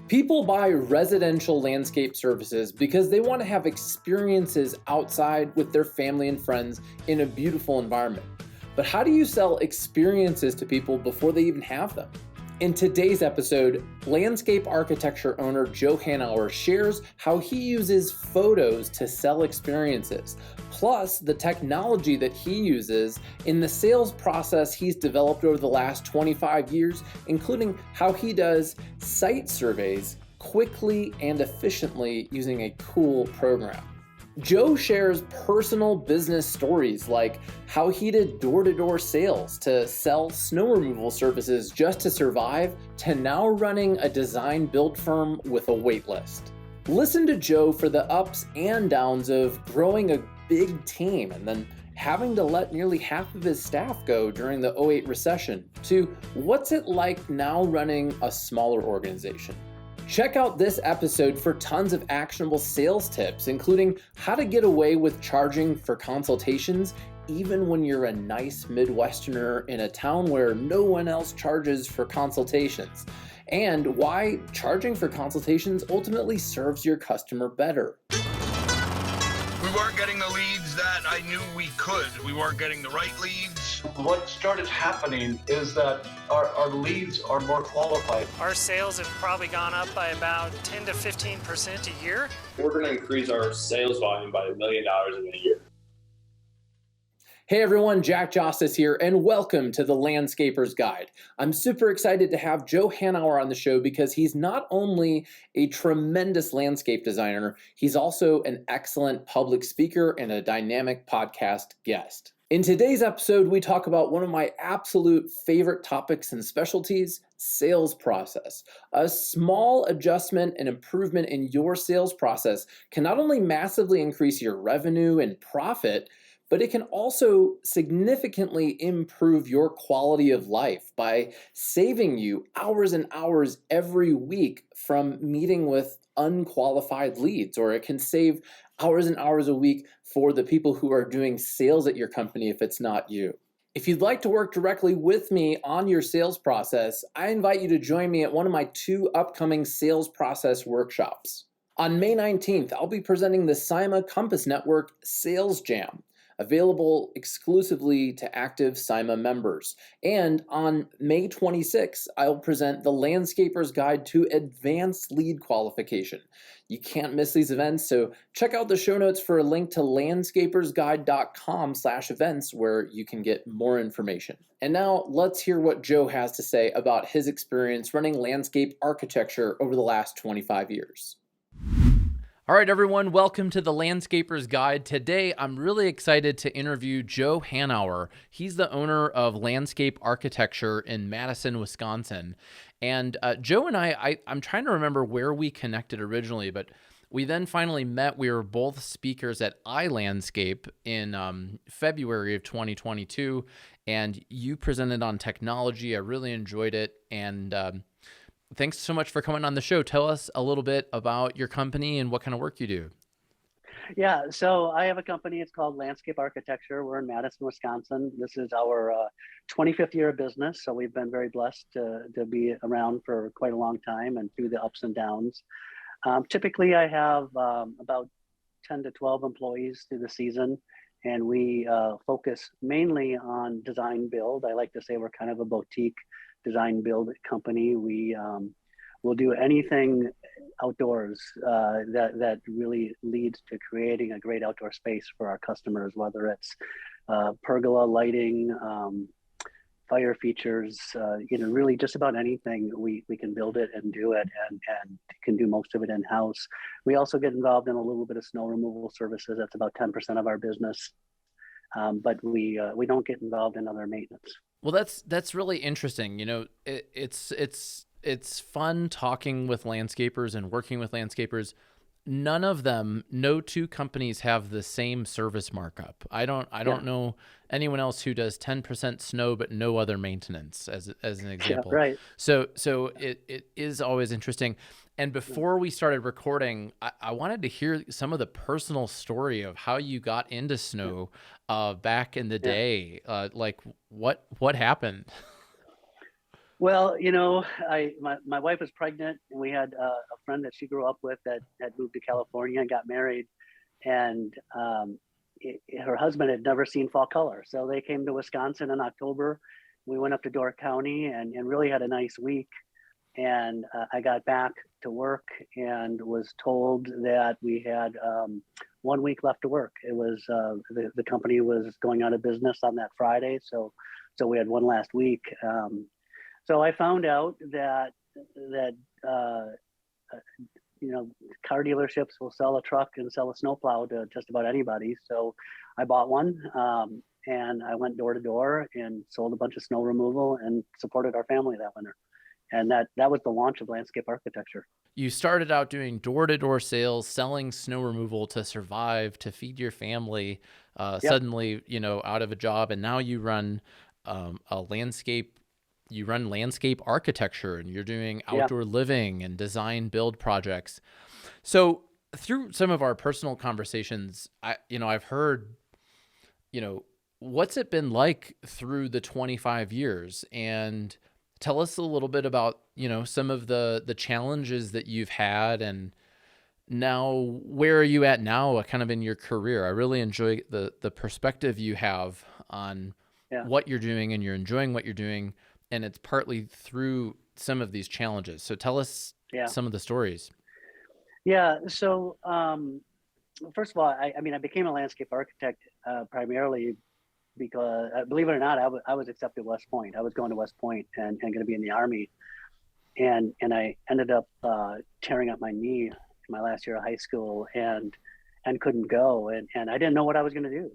People buy residential landscape services because they want to have experiences outside with their family and friends in a beautiful environment. But how do you sell experiences to people before they even have them? In today's episode, landscape architecture owner Joe Haneur shares how he uses photos to sell experiences, plus the technology that he uses in the sales process he's developed over the last 25 years, including how he does site surveys quickly and efficiently using a cool program. Joe shares personal business stories like how he did door-to-door sales to sell snow removal services just to survive, to now running a design build firm with a wait list. Listen to Joe for the ups and downs of growing a big team and then having to let nearly half of his staff go during the '08 recession, to what's it like now running a smaller organization. Check out this episode for tons of actionable sales tips, including how to get away with charging for consultations even when you're a nice Midwesterner in a town where no one else charges for consultations, and why charging for consultations ultimately serves your customer better. We weren't getting the leads that I knew we could. We weren't getting the right leads. What started happening is that our leads are more qualified. Our sales have probably gone up by about 10 to 15% a year. We're going to increase our sales volume by $1 million in a year. Hey everyone, Jostes here, and welcome to the Landscaper's Guide. I'm super excited to have Joe Haneur on the show because he's not only a tremendous landscape designer, he's also an excellent public speaker and a dynamic podcast guest. In today's episode, we talk about one of my absolute favorite topics and specialties, sales process. A small adjustment and improvement in your sales process can not only massively increase your revenue and profit, but it can also significantly improve your quality of life by saving you hours and hours every week from meeting with unqualified leads, or it can save hours and hours a week for the people who are doing sales at your company if it's not you. If you'd like to work directly with me on your sales process, I invite you to join me at one of my 2 upcoming sales process workshops. On May 19th, I'll be presenting the CIMA Compass Network Sales Jam, available exclusively to active CIMA members. And on May 26th, I'll present the Landscaper's Guide to Advanced Lead Qualification. You can't miss these events, so check out the show notes for a link to landscapersguide.com/events where you can get more information. And now let's hear what Joe has to say about his experience running landscape architecture over the last 25 years. All right, everyone, welcome to the Landscaper's Guide. Today, I'm really excited to interview Joe Haneur. He's the owner of Landscape Architecture in Madison, Wisconsin. And Joe and I'm trying to remember where we connected originally, but we then finally met. We were both speakers at iLandscape in February of 2022, and you presented on technology. I really enjoyed it, and thanks so much for coming on the show. Tell us a little bit about your company and what kind of work you do. Yeah, so I have a company. It's called Landscape Architecture. We're in Madison, Wisconsin. This is our 25th year of business, so we've been very blessed to be around for quite a long time and through the ups and downs. Typically, I have about 10 to 12 employees through the season, and we focus mainly on design build. I like to say we're kind of a boutique design build company. We will do anything outdoors that really leads to creating a great outdoor space for our customers, whether it's pergola lighting, fire features, really just about anything. We can build it and do it, and can do most of it in-house. We also get involved in a little bit of snow removal services. That's about 10% of our business, but we don't get involved in other maintenance. Well, that's really interesting. You know, it's fun talking with landscapers and working with landscapers. No 2 companies have the same service markup. I don't know anyone else who does 10% snow but no other maintenance, as an example. Yeah, right. So it is always interesting. And before we started recording, I wanted to hear some of the personal story of how you got into snow back in the day. Like what happened? Well, my wife was pregnant, and we had a friend that she grew up with that had moved to California and got married, and her husband had never seen fall color, so they came to Wisconsin in October. We went up to Door County and really had a nice week. And I got back to work and was told that we had 1 week left to work. It was the company was going out of business on that Friday, so we had one last week. So I found out that car dealerships will sell a truck and sell a snowplow to just about anybody. So I bought one, and I went door to door and sold a bunch of snow removal and supported our family that winter. And that was the launch of Landscape Architecture. You started out doing door-to-door sales, selling snow removal to survive, to feed your family, Yep. suddenly, out of a job, and now you run landscape architecture, and you're doing outdoor living and design build projects. So through some of our personal conversations, I've heard, what's it been like through the 25 years? And tell us a little bit about, some of the challenges that you've had, and now where are you at now kind of in your career? I really enjoy the perspective you have on what you're doing, and you're enjoying what you're doing, and it's partly through some of these challenges. So tell us some of the stories. Yeah. So first of all, I became a landscape architect primarily because, believe it or not, I was accepted at West Point. I was going to West Point and going to be in the Army, and I ended up tearing up my knee in my last year of high school and couldn't go, and I didn't know what I was going to do.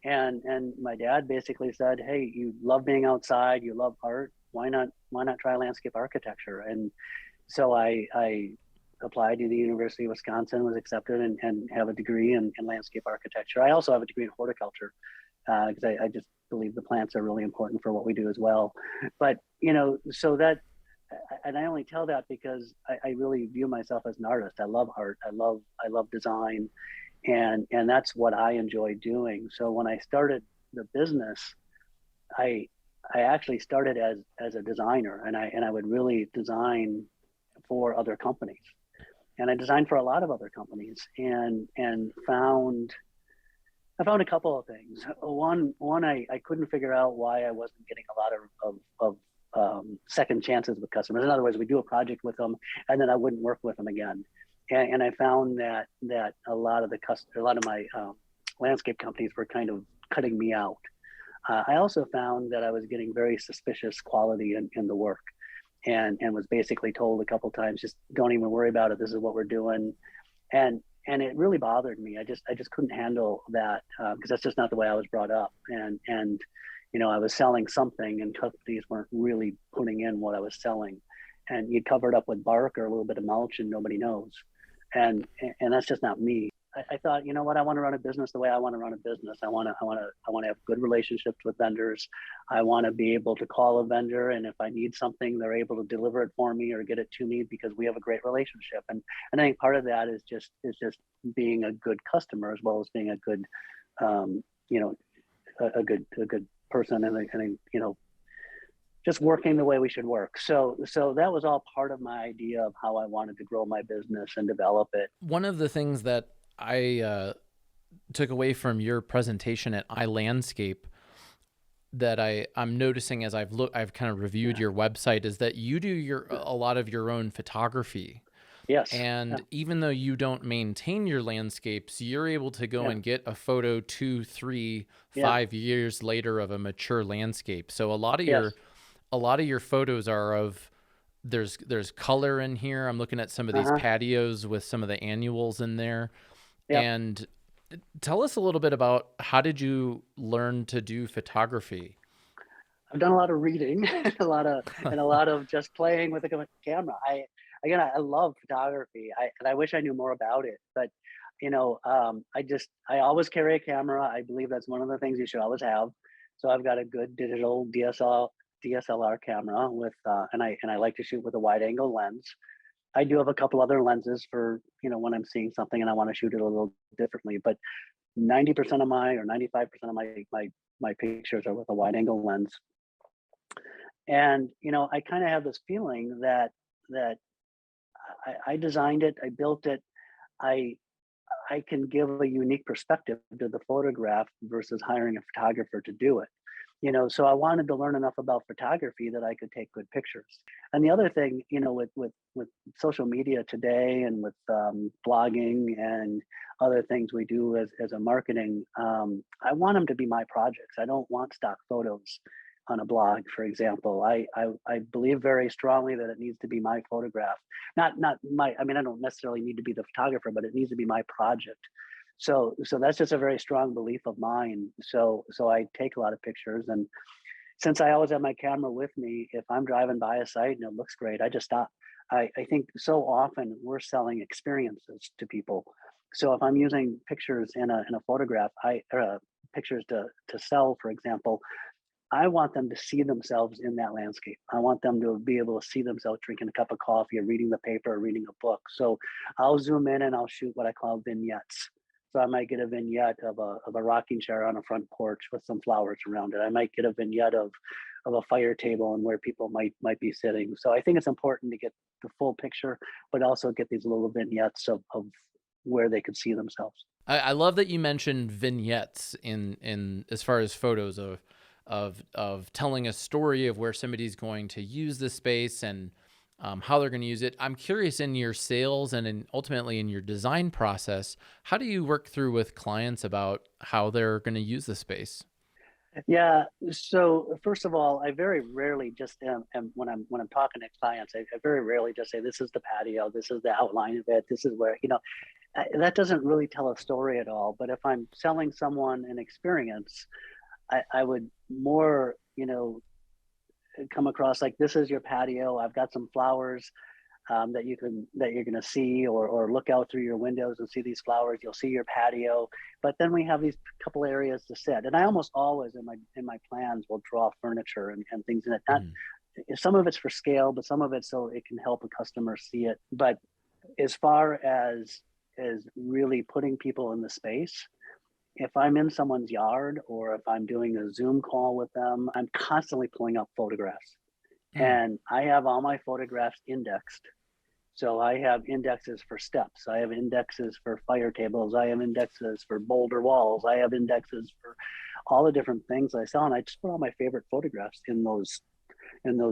And my dad basically said, "Hey, you love being outside, you love art. Why not try landscape architecture?" And so I applied to the University of Wisconsin, was accepted, and have a degree in landscape architecture. I also have a degree in horticulture because I just believe the plants are really important for what we do as well. But so that, and I only tell that because I really view myself as an artist. I love art. I love design. And that's what I enjoy doing. So when I started the business, I actually started as a designer, and I would really design for other companies, and I designed for a lot of other companies, and I found a couple of things. One, I couldn't figure out why I wasn't getting a lot of second chances with customers. In other words, we do a project with them, and then I wouldn't work with them again. And I found that a lot of my landscape companies were kind of cutting me out. I also found that I was getting very suspicious quality in the work, and was basically told a couple times, just don't even worry about it. This is what we're doing, and it really bothered me. I just couldn't handle that because that's just not the way I was brought up. And I was selling something, and companies weren't really putting in what I was selling, and you cover it up with bark or a little bit of mulch, and nobody knows. And that's just not me. I thought, you know what, I want to run a business the way I want to run a business. I want to have good relationships with vendors. I want to be able to call a vendor, and if I need something, they're able to deliver it for me or get it to me because we have a great relationship. And I think part of that is just being a good customer as well as being a good, a good person, and just working the way we should work. So that was all part of my idea of how I wanted to grow my business and develop it. One of the things that I took away from your presentation at iLandscape that I'm noticing as I've kind of reviewed your website is that you do a lot of your own photography. Yes. And even though you don't maintain your landscapes, you're able to go and get a photo 2, 3, 5 years later of a mature landscape. So a lot of your photos are of there's color in here. I'm looking at some of these patios with some of the annuals in there. And tell us a little bit about how did you learn to do photography? I've done a lot of reading, a lot of just playing with a camera. I love photography. I wish I knew more about it, but I always carry a camera. I believe that's one of the things you should always have. So I've got a good digital DSLR camera with, and I like to shoot with a wide angle lens. I do have a couple other lenses for, when I'm seeing something and I want to shoot it a little differently, but 90% of 95% of my pictures are with a wide angle lens. And, I kind of have this feeling that I designed it, I built it, I I can give a unique perspective to the photograph versus hiring a photographer to do it. So I wanted to learn enough about photography that I could take good pictures. And the other thing, with social media today and with blogging and other things we do as a marketing, I want them to be my projects. I don't want stock photos on a blog, for example. I believe very strongly that it needs to be my photograph. Not my, I mean, I don't necessarily need to be the photographer, but it needs to be my project. So that's just a very strong belief of mine. So I take a lot of pictures, and since I always have my camera with me, if I'm driving by a site and it looks great, I just stop. I think so often we're selling experiences to people. So if I'm using pictures in a photograph, pictures to sell, for example, I want them to see themselves in that landscape. I want them to be able to see themselves drinking a cup of coffee or reading the paper or reading a book. So I'll zoom in and I'll shoot what I call vignettes. So I might get a vignette of a rocking chair on a front porch with some flowers around it. I might get a vignette of a fire table and where people might be sitting. So I think it's important to get the full picture, but also get these little vignettes of where they could see themselves. I love that you mentioned vignettes in as far as photos of telling a story of where somebody's going to use the space and how they're going to use it. I'm curious, in your sales and ultimately in your design process, how do you work through with clients about how they're going to use the space? Yeah. So first of all, I very rarely just when I'm talking to clients, I very rarely just say, "This is the patio. This is the outline of it. This is where," that doesn't really tell a story at all. But if I'm selling someone an experience, I would more, come across like, "This is your patio. I've got some flowers that you're going to see, or look out through your windows and see these flowers. You'll see your patio, but then we have these couple areas to sit." And I almost always in my plans will draw furniture and things in it. Not Some of it's for scale, but some of it so it can help a customer see it. But as far as really putting people in the space, if I'm in someone's yard or if I'm doing a Zoom call with them, I'm constantly pulling up photographs. And I have all my photographs indexed. So I have indexes for steps. I have indexes for fire tables. I have indexes for boulder walls. I have indexes for all the different things I sell. And I just put all my favorite photographs in those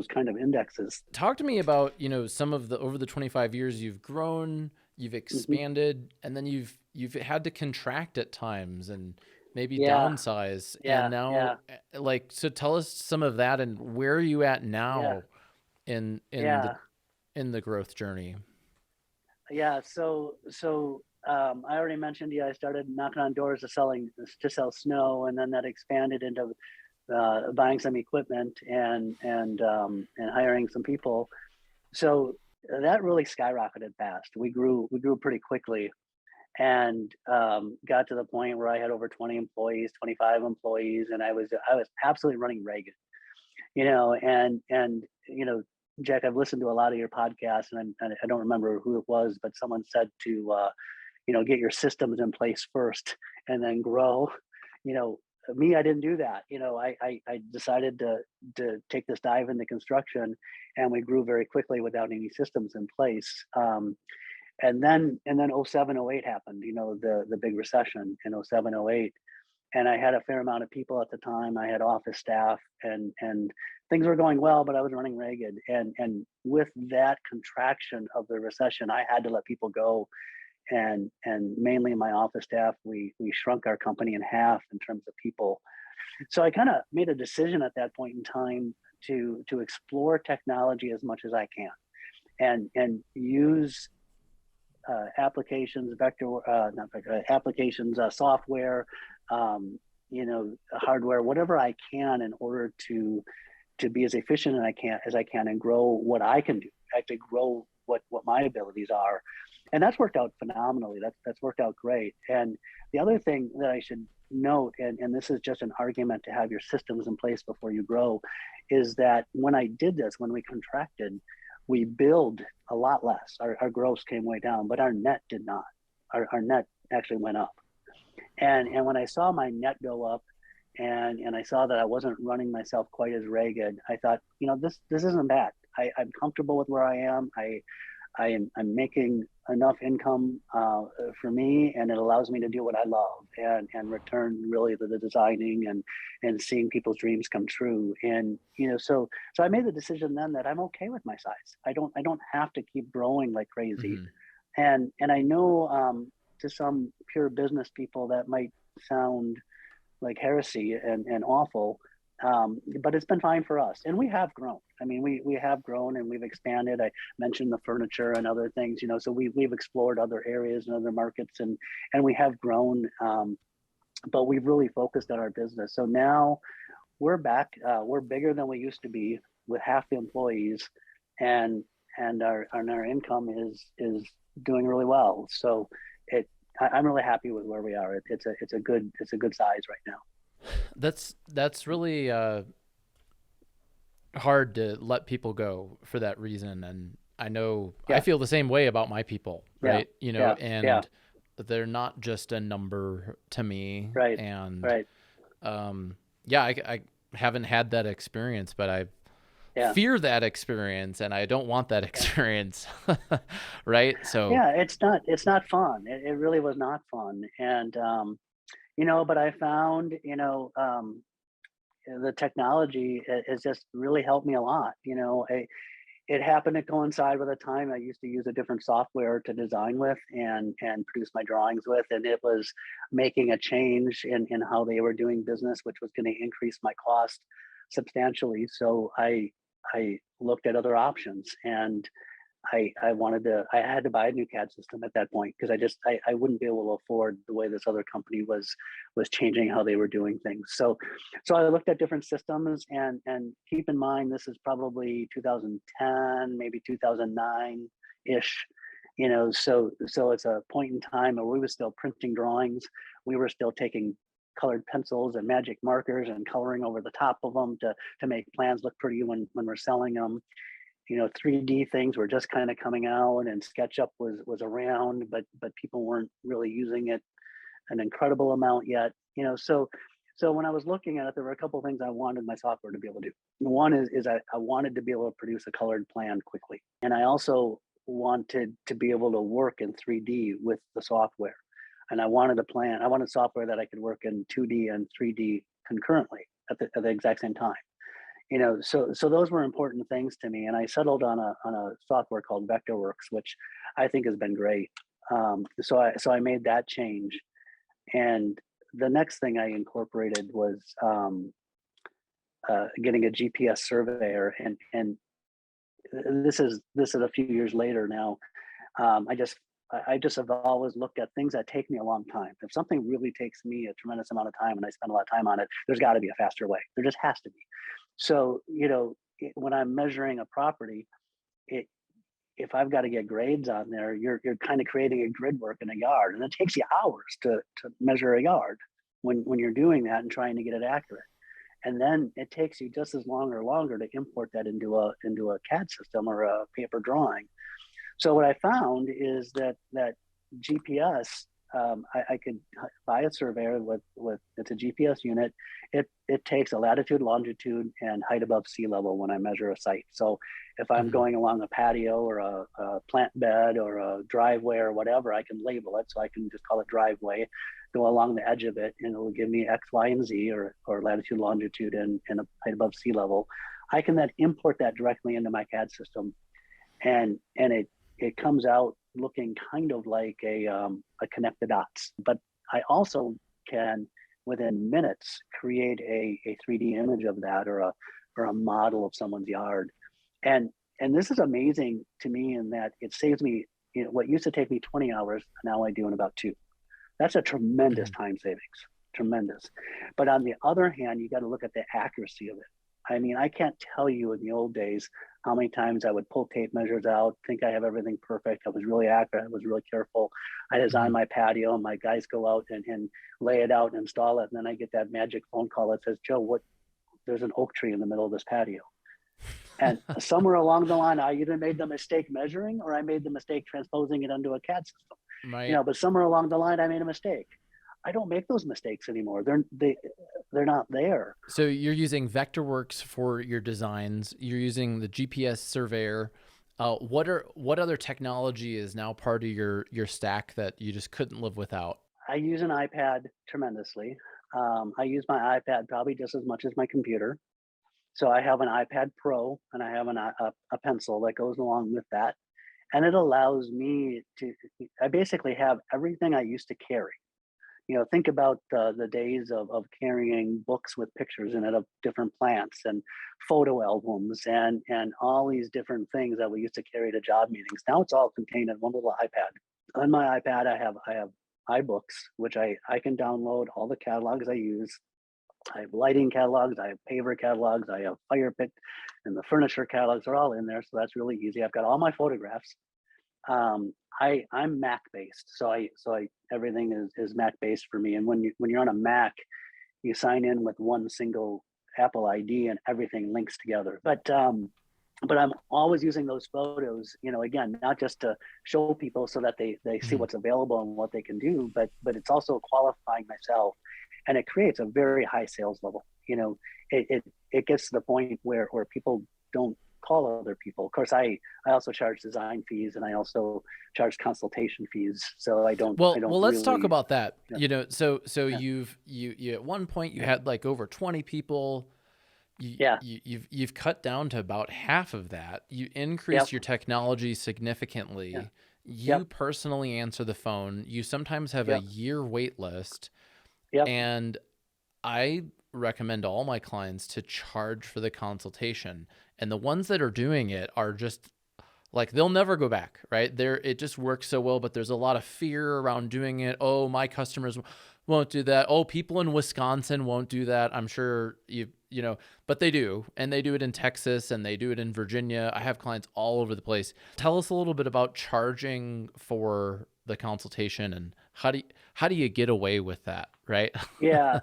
kind of indexes. Talk to me about, some of over the 25 years you've grown, you've expanded, and then you've had to contract at times and maybe downsize. And now, so tell us some of that and where are you at now in the growth journey? Yeah. So I already mentioned, I started knocking on doors to sell snow, and then that expanded into buying some equipment and hiring some people. So that really skyrocketed fast. We grew pretty quickly, and got to the point where I had over 20 employees, 25 employees, and I was absolutely running ragged. Jack, I've listened to a lot of your podcasts, and I don't remember who it was, but someone said to get your systems in place first and then grow. Me, I didn't do that. I decided to take this dive into construction, and we grew very quickly without any systems in place. And then 07, 08 happened, the big recession in 07, 08. And I had a fair amount of people at the time. I had office staff, and things were going well, but I was running ragged. And with that contraction of the recession, I had to let people go. And mainly my office staff, we shrunk our company in half in terms of people. So I kind of made a decision at that point in time to explore technology as much as I can, and use applications, software, hardware, whatever I can, in order to be as efficient as I can and grow what I can do. Actually grow what my abilities are. And that's worked out phenomenally. That's worked out great. And the other thing that I should note, and this is just an argument to have your systems in place before you grow, is that when I did this, when we contracted, we billed a lot less. Our gross came way down, but our net did not. Our net actually went up. And when I saw my net go up, and I saw that I wasn't running myself quite as ragged. I thought, this isn't bad. I'm comfortable with where I am. I'm making enough income for me, and it allows me to do what I love and return really to the designing and seeing people's dreams come true. And so I made the decision then that I'm okay with my size. I don't have to keep growing like crazy. And I know to some pure business people that might sound like heresy and awful. But it's been fine for us, and we have grown. I mean, we have grown and we've expanded. I mentioned the furniture and other things, so we've explored other areas and other markets, and we have grown. But we've really focused on our business. So now we're back. We're bigger than we used to be with half the employees, and our income is doing really well. So I'm really happy with where we are. It's a good size right now. That's really hard to let people go for that reason, and I know I feel the same way about my people, right? And they're not just a number to me, right? And right. I haven't had that experience, but I fear that experience, and I don't want that experience, right? So it's not fun. It really was not fun, and but I found, the technology has just really helped me a lot. It happened to coincide with a time I used to use a different software to design with and produce my drawings with, and it was making a change in how they were doing business, which was going to increase my cost substantially. So I looked at other options, and I had to buy a new CAD system at that point, because I wouldn't be able to afford the way this other company was changing how they were doing things. So I looked at different systems, and keep in mind, this is probably 2010, maybe 2009 ish, so it's a point in time where we were still printing drawings. We were still taking colored pencils and magic markers and coloring over the top of them to make plans look pretty when we're selling them. 3D things were just kind of coming out, and SketchUp was around, but people weren't really using it an incredible amount yet. So when I was looking at it, there were a couple of things I wanted my software to be able to do. One is I wanted to be able to produce a colored plan quickly, and I also wanted to be able to work in 3D with the software. And I wanted software that I could work in 2D and 3D concurrently at the exact same time. So those were important things to me, and I settled on a software called Vectorworks, which I think has been great. So I made that change, and the next thing I incorporated was getting a GPS surveyor, and this is a few years later now. I just have always looked at things that take me a long time. If something really takes me a tremendous amount of time and I spend a lot of time on it, there's got to be a faster way. There just has to be. So, when I'm measuring a property, if I've got to get grades on there, you're kind of creating a grid work in a yard, and it takes you hours to measure a yard when you're doing that and trying to get it accurate. And then it takes you just as long or longer to import that into a CAD system or a paper drawing. So what I found is that GPS, I could buy a surveyor with it's a GPS unit. It takes a latitude, longitude, and height above sea level when I measure a site. So if I'm going along a patio or a plant bed or a driveway or whatever, I can label it. So I can just call it driveway, go along the edge of it, and it will give me X, Y, and Z, or latitude, longitude, and a height above sea level. I can then import that directly into my CAD system, and it comes out looking kind of like a connect the dots. But I also can, within minutes, create a 3D image of that, or a model of someone's yard. And this is amazing to me in that it saves me, what used to take me 20 hours, now I do in about 2. That's a tremendous time savings, tremendous. But on the other hand, you got to look at the accuracy of it. I mean, I can't tell you in the old days how many times I would pull tape measures out, think I have everything perfect. I was really accurate. I was really careful. I design my patio, and my guys go out and lay it out and install it. And then I get that magic phone call that says, Joe, there's an oak tree in the middle of this patio. And somewhere along the line, I either made the mistake measuring, or I made the mistake transposing it onto a CAD system. Right. But somewhere along the line, I made a mistake. I don't make those mistakes anymore. They're not there. So you're using Vectorworks for your designs. You're using the GPS surveyor. What other technology is now part of your stack that you just couldn't live without? I use an iPad tremendously. I use my iPad probably just as much as my computer. So I have an iPad Pro and I have a pencil that goes along with that. And it allows me I basically have everything I used to carry. Think about the days of carrying books with pictures in it of different plants and photo albums and all these different things that we used to carry to job meetings. Now it's all contained in one little iPad. On my iPad, I have iBooks, which I can download all the catalogs I use. I have lighting catalogs, I have paver catalogs, I have fire pit and the furniture catalogs are all in there. So that's really easy. I've got all my photographs. I'm Mac based, so everything is Mac based for me. And when you're on a Mac, you sign in with one single Apple ID and everything links together. But I'm always using those photos, again, not just to show people so that they see what's available and what they can do, but it's also qualifying myself, and it creates a very high sales level. It gets to the point where people don't call other people. Of course, I also charge design fees and I also charge consultation fees. So I don't. Well, let's really talk about that. Yeah. So Yeah. you at one point you had like over 20 people. You've cut down to about half of that. You increase your technology significantly. Yeah. You personally answer the phone. You sometimes have a year wait list. And I recommend all my clients to charge for the consultation. And the ones that are doing it are just like, they'll never go back, right? It just works so well, but there's a lot of fear around doing it. Oh, my customers won't do that. Oh, people in Wisconsin won't do that. I'm sure but they do. And they do it in Texas and they do it in Virginia. I have clients all over the place. Tell us a little bit about charging for the consultation and how do you get away with that, right? Yeah.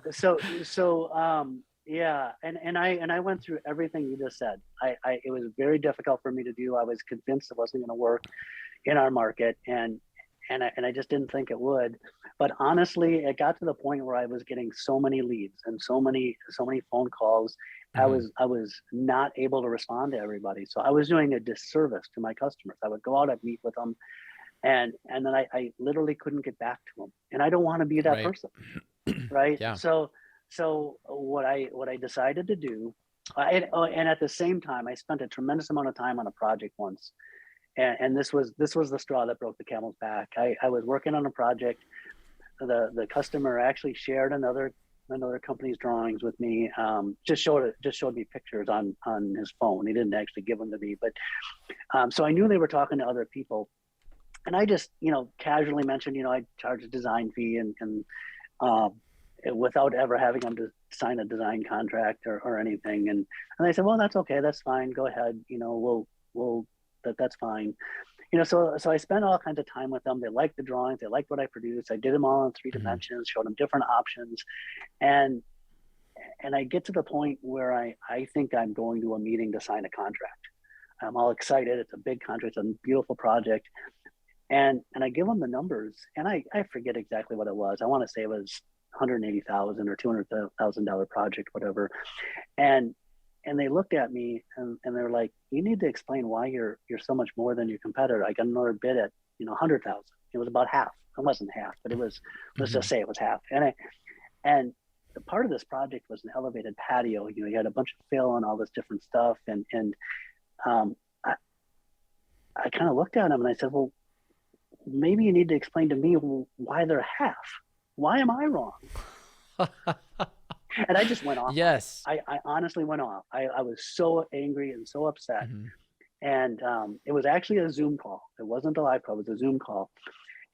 Yeah. And I went through everything you just said. It was very difficult for me to do. I was convinced it wasn't going to work in our market. And I just didn't think it would. But honestly, it got to the point where I was getting so many leads and so many phone calls. Mm-hmm. I was not able to respond to everybody. So I was doing a disservice to my customers. I would go out, I'd meet with them, and then I literally couldn't get back to them. And I don't want to be that person, right? Yeah. So what I decided to do, and at the same time, I spent a tremendous amount of time on a project once. And this was the straw that broke the camel's back. I was working on a project. The customer actually shared another company's drawings with me. Just showed me pictures on his phone. He didn't actually give them to me, but so I knew they were talking to other people. And I just casually mentioned I charge a design fee and without ever having them to sign a design contract or anything. And they said, well, that's okay, that's fine. Go ahead. We'll that's fine. So I spent all kinds of time with them. They liked the drawings. They liked what I produced. I did them all in 3 dimensions, showed them different options. And I get to the point where I think I'm going to a meeting to sign a contract. I'm all excited. It's a big contract. It's a beautiful project. And I give them the numbers, and I forget exactly what it was. I want to say it was $180,000 or $200,000 project, whatever. And they looked at me and they're like, you need to explain why you're so much more than your competitor. I got another bid at, 100,000. It was about half. It wasn't half, but it was, let's just say it was half. And the part of this project was an elevated patio. You had a bunch of fill and all this different stuff. And I kind of looked at him and I said, well, maybe you need to explain to me why they're half. Why am I wrong? And I just went off. Yes. I honestly went off. I was so angry and so upset. And it was actually a Zoom call. It wasn't a live call, it was a Zoom call.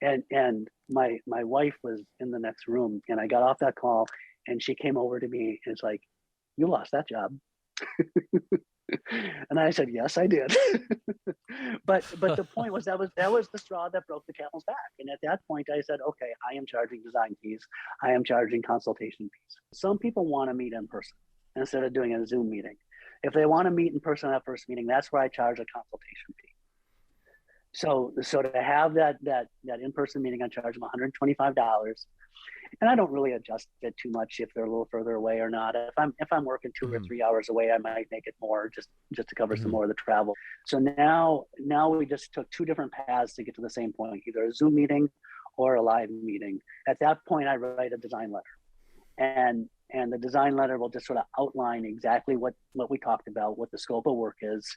And my wife was in the next room, and I got off that call and she came over to me and it's like, you lost that job. And I said, yes, I did. but the point was that was the straw that broke the camel's back. And at that point I said, okay, I am charging design fees. I am charging consultation fees. Some people want to meet in person instead of doing a Zoom meeting. If they want to meet in person at that first meeting, that's where I charge a consultation fee. So to have that in-person meeting, I charge them $125. And I don't really adjust it too much if they're a little further away or not. If I'm working 2 or 3 hours away, I might make it more just to cover some more of the travel. So now we just took 2 different paths to get to the same point, either a Zoom meeting or a live meeting. At that point, I write a design letter, and the design letter will just sort of outline exactly what we talked about, what the scope of work is.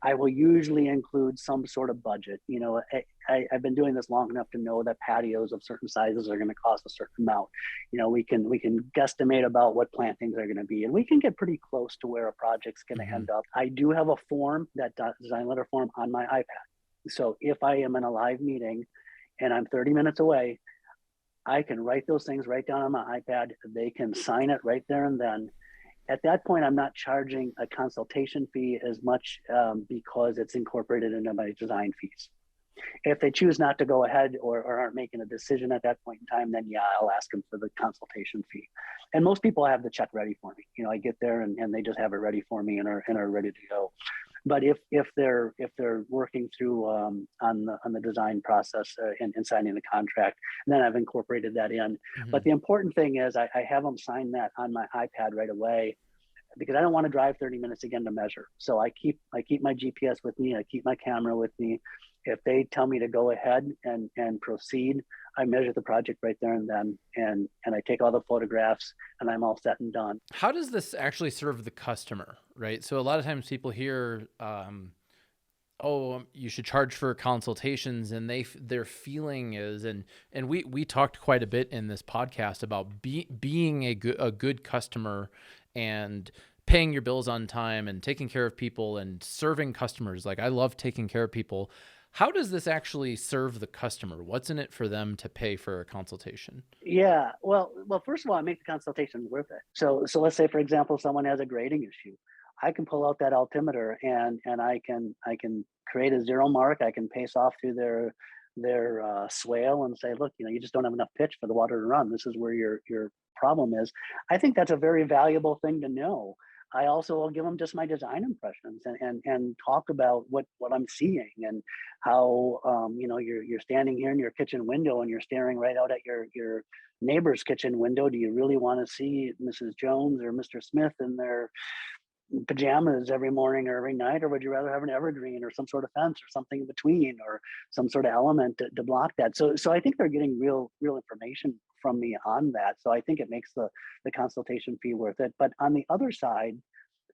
I will usually include some sort of budget. You know, I've been doing this long enough to know that patios of certain sizes are going to cost a certain amount. You know, we can guesstimate about what plantings are going to be, and we can get pretty close to where a project's going to end up. I do have a form, that design letter form, on my iPad. So if I am in a live meeting and I'm 30 minutes away, I can write those things right down on my iPad. They can sign it right there and then. At that point, I'm not charging a consultation fee as much because it's incorporated into my design fees. If they choose not to go ahead or aren't making a decision at that point in time, then yeah, I'll ask them for the consultation fee. And most people have the check ready for me. You know, I get there and they just have it ready for me and are ready to go. But if they're working through on the design process and signing the contract, then I've incorporated that in. But the important thing is I have them sign that on my iPad right away, because I don't want to drive 30 minutes again to measure. So I keep my GPS with me. I keep my camera with me. If they tell me to go ahead and proceed, I measure the project right there and then, and I take all the photographs, and I'm all set and done. How does this actually serve the customer, right? So a lot of times people hear, oh, you should charge for consultations, and their feeling is, and we talked quite a bit in this podcast about being a good customer and paying your bills on time and taking care of people and serving customers. Like, I love taking care of people. How does this actually serve the customer? What's in it for them to pay for a consultation? Yeah, well, first of all, I make the consultation worth it. So let's say, for example, someone has a grading issue. I can pull out that altimeter and I can create a 0 mark. I can pace off through their swale and say, look, you know, you just don't have enough pitch for the water to run. This is where your problem is. I think that's a very valuable thing to know. I also will give them just my design impressions and talk about what I'm seeing and how, you know, you're standing here in your kitchen window and you're staring right out at your neighbor's kitchen window. Do you really want to see Mrs. Jones or Mr. Smith in their pajamas every morning or every night, or would you rather have an evergreen or some sort of fence or something in between, or some sort of element to block that? So I think they're getting real information from me on that. So I think it makes the consultation fee worth it. But on the other side,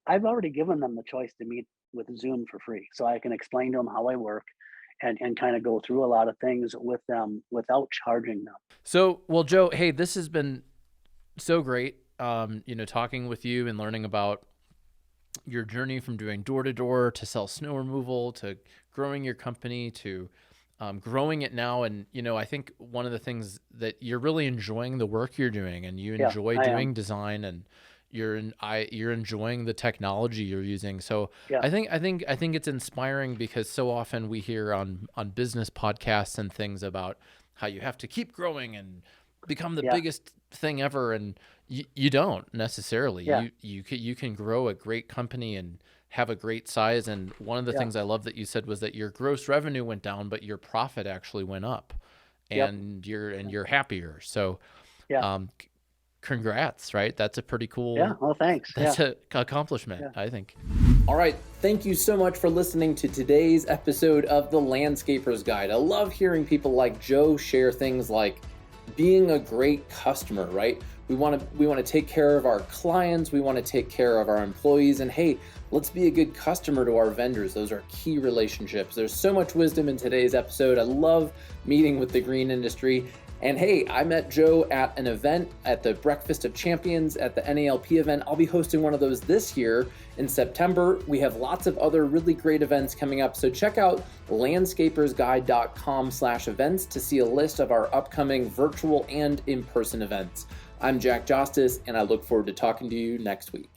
I've already given them the choice to meet with Zoom for free. So I can explain to them how I work and kind of go through a lot of things with them without charging them. So, well, Joe, hey, this has been so great, you know, talking with you and learning about your journey from doing door-to-door to sell snow removal to growing your company to growing it now. And, you know, I think one of the things that you're really enjoying the work you're doing, and you enjoy doing design, and you're enjoying the technology you're using. So I think it's inspiring, because so often we hear on business podcasts and things about how you have to keep growing and become the biggest thing ever. And you don't necessarily. You can grow a great company and have a great size. And one of the things I love that you said was that your gross revenue went down, but your profit actually went up, and you're happier. So, congrats, right? That's a pretty cool. Yeah. Well, thanks. That's an accomplishment, I think. All right. Thank you so much for listening to today's episode of The Landscaper's Guide. I love hearing people like Joe share things like being a great customer, right? We want to take care of our clients. We want to take care of our employees. And hey, let's be a good customer to our vendors. Those are key relationships. There's so much wisdom in today's episode. I love meeting with the green industry. And hey, I met Joe at an event at the Breakfast of Champions at the NALP event. I'll be hosting one of those this year in September. We have lots of other really great events coming up. So check out landscapersguide.com/events to see a list of our upcoming virtual and in-person events. I'm Jack Jostes, and I look forward to talking to you next week.